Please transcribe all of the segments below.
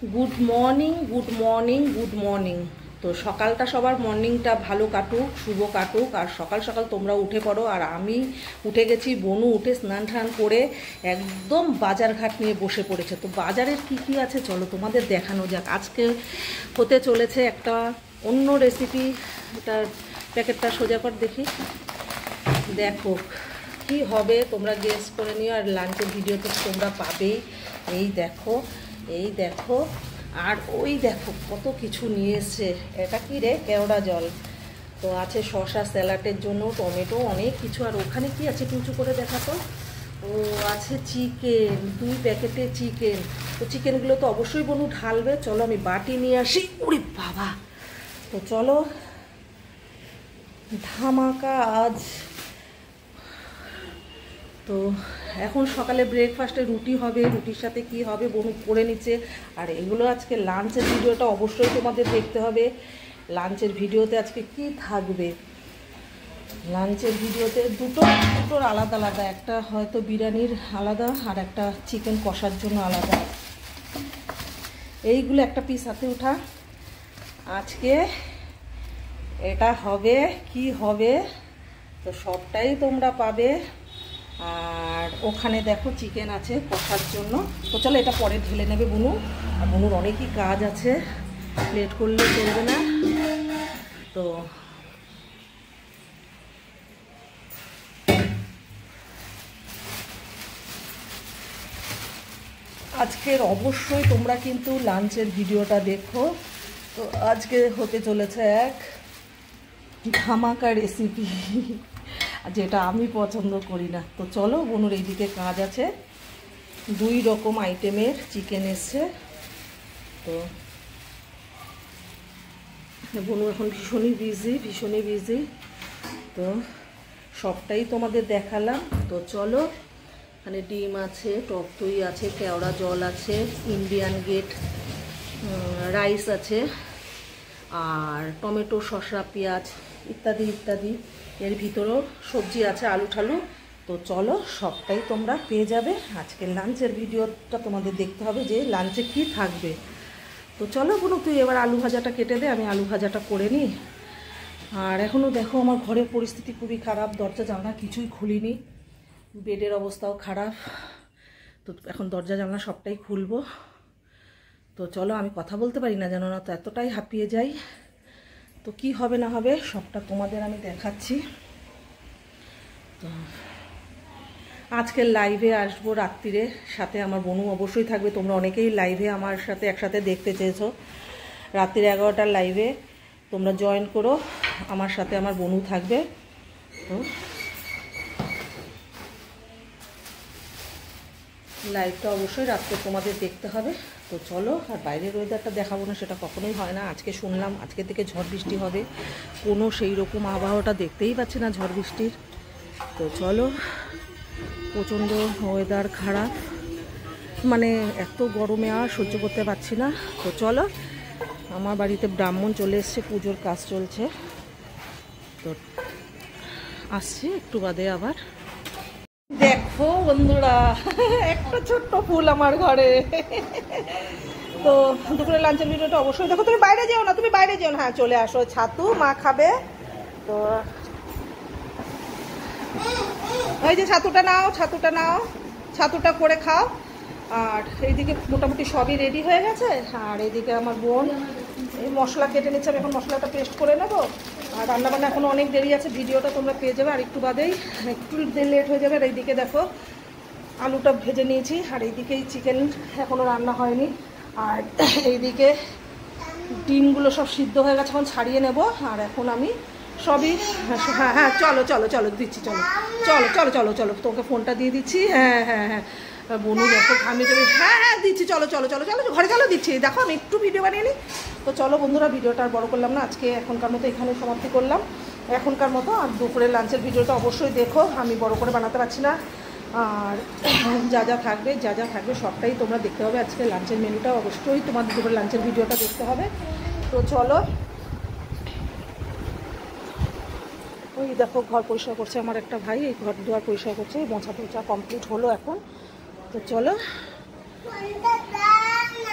Good morning, good morning, good morning. তো সকালটা সবার মর্নিংটা ভালো কাটুক, শুভ কাটুক। আর সকাল সকাল তোমরা উঠে পড়ো, আর আমি উঠে গেছি। বনু উঠে স্নান টান করে একদম বাজার ঘাট নিয়ে বসে পড়েছে। তো বাজারের কি কি আছে চলো তোমাদের দেখানো যাক। আজকে হতে চলেছে একটা অন্য রেসিপি। এটার প্যাকেটটা সোজা কর দেখি, দেখো কি হবে, তোমরা গেস করে নিও। আর লাঞ্চের ভিডিওতে তোমরা পাবেই। এই দেখো, এই দেখো, আর ওই দেখো কত কিছু নিয়ে এসছে। এটা কি রে? কেওড়া জল। তো আছে শসা স্যালাডের জন্য, টমেটো, অনেক কিছু। আর ওখানে কি আছে উঁচু করে দেখাতো। ও আছে চিকেন, 2 প্যাকেটে চিকেন। তো চিকেনগুলো তো অবশ্যই বনু ঢালবে। চলো আমি বাটি নিয়ে আসি। ওরে বাবা! তো চলো, ধামাকা আজ। তো এখন সকালে ব্রেকফাস্টে রুটি হবে, রুটির সাথে কি হবে বনু করে নিচ্ছে। আর এগুলো আজকে লাঞ্চের ভিডিওটা অবশ্যই তোমাদের দেখতে হবে। লাঞ্চের ভিডিওতে আজকে কি থাকবে, লাঞ্চের ভিডিওতে দুটোর আলাদা আলাদা। একটা হয়তো বিরিয়ানির আলাদা, আর একটা চিকেন কষার জন্য আলাদা। এইগুলো একটা পিস হাতে উঠা। আজকে এটা হবে, কি হবে তো সবটাই তোমরা পাবে। আর ওখানে দেখো চিকেন আছে কষার জন্য। তো চলো এটা পরে ঢেলে নেবে বনু। আর বনুর অনেকই কাজ আছে, লেট করলে চলবে না। তো আজকের অবশ্যই তোমরা কিন্তু লাঞ্চের ভিডিওটা দেখো। তো আজকে হতে চলেছে এক ধামাকা রেসিপি, যেটা আমি পছন্দ করি না। তো চলো, বনুর এইদিকে কাজ আছে। 2 রকম আইটেমের চিকেন এসছে। তো বনু এখন ভীষণই বিজি। তো সবটাই তোমাদের দেখালাম। তো চলো, এখানে ডিম আছে, টক দই আছে, কেওড়া জল আছে, ইন্ডিয়ান গেট রাইস আছে, আর টমেটো, শসা, পেঁয়াজ ইত্যাদি ইত্যাদি। এর ভিতরেও সবজি আছে, আলু ঠালু। তো চলো, সবটাই তোমরা পেয়ে যাবে। আজকের লাঞ্চের ভিডিওটা তোমাদের দেখতে হবে যে লাঞ্চে কি থাকবে। তো চলো বনু, তুই এবার আলু ভাজাটা কেটে দে, আমি আলু ভাজাটা করে নিই। আর এখনও দেখো আমার ঘরের পরিস্থিতি খুবই খারাপ, দরজা জানলা কিছুই খুলিনি, বেডের অবস্থাও খারাপ। তো এখন দরজা জানলা সবটাই খুলবো। তো চলো, আমি কথা বলতে পারি না জানো না, তো এতটাই হাঁপিয়ে যাই। তো কি হবে না হবে সবটা তোমাদের আমি দেখাচ্ছি। তো আজকের লাইভে আসবো রাত্রিরে, সাথে আমার বনু অবশ্যই থাকবে। তোমরা অনেকেই লাইভে আমার সাথে একসাথে দেখতে চেয়েছো। রাত্রির 11টার লাইভে তোমরা জয়েন করো, আমার সাথে আমার বনু থাকবে। তো লাইভটা অবশ্যই রাত্রে তোমাদের দেখতে হবে। তো চলো, আর বাইরের ওয়েদারটা দেখাবো না, সেটা কখনোই হয় না। আজকে শুনলাম আজকে থেকে ঝড় বৃষ্টি হবে, কোনো সেই রকম আবহাওয়াটা দেখতেই পাচ্ছি না ঝড় বৃষ্টির। তো চলো, প্রচণ্ড ওয়েদার খারাপ, মানে এত গরমে আর সহ্য করতে পারছি না। তো চলো, আমার বাড়িতে ব্রাহ্মণ চলে এসছে, পুজোর কাজ চলছে। তো আসছি একটু বাদে আবার। দেখো বন্ধুরা, একটা ছোট্ট ফুল আমার ঘরে। তো দুপুরে লাঞ্চের ভিডিওটা অবশ্যই দেখো। তুমি বাইরে যেও না, তুমি বাইরে যেও না, হ্যাঁ চলে আসো। ছাতু মা খাবে। তো এই যে ছাতুটা নাও, ছাতুটা করে খাও। আর এইদিকে মোটামুটি সবই রেডি হয়ে গেছে। আর এইদিকে আমার বোন এই মশলা কেটে নিচ্ছে, আমি এখন মশলাটা পেস্ট করে নেবো। আর রান্নাবান্না এখনও অনেক দেরি আছে, ভিডিওটা তোমরা পেয়ে যাবে। আর একটু বাদেই, একটু লেট হয়ে যাবে। আর এইদিকে দেখো আলুটা ভেজে নিয়েছি, আর এইদিকে চিকেন এখনও রান্না হয়নি। আর এইদিকে ডিমগুলো সব সিদ্ধ হয়ে গেছে, এখন ছাড়িয়ে নেব। আর এখন আমি সবই, হ্যাঁ হ্যাঁ চলো চলো চলো দিচ্ছি, চলো চলো চলো চলো চলো তোকে ফোনটা দিয়ে দিচ্ছি। হ্যাঁ হ্যাঁ হ্যাঁ বনু দেখো ঘামিয়ে যাবে। হ্যাঁ হ্যাঁ দিচ্ছি, চলো চলো চলো চলো ঘরে চলো, দিচ্ছি। দেখো আমি একটু ভিডিও বানিয়ে নিই। তো চলো বন্ধুরা, ভিডিওটা আর বড় করলাম না, আজকে এখনকার মতো এখানে সমাপ্তি করলাম এখনকার মতো। আর দুপুরের লাঞ্চের ভিডিওটা অবশ্যই দেখো, আমি বড় করে বানাতে পারছি না। আর যা যা থাকবে সবটাই তোমরা দেখতে হবে। আজকে লাঞ্চের মেনুটা অবশ্যই তোমাদের দুপুরের লাঞ্চের ভিডিওটা দেখতে হবে। তো চলো, ওই দেখো ঘর পরিষ্কার করছে আমার একটা ভাই, এই ঘর দুয়ার পরিষ্কার করছে, মোছা টোছা কমপ্লিট হলো এখন। তো চলো,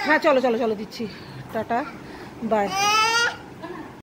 হ্যাঁ চলো চলো চলো দিচ্ছি, টাটা বাই।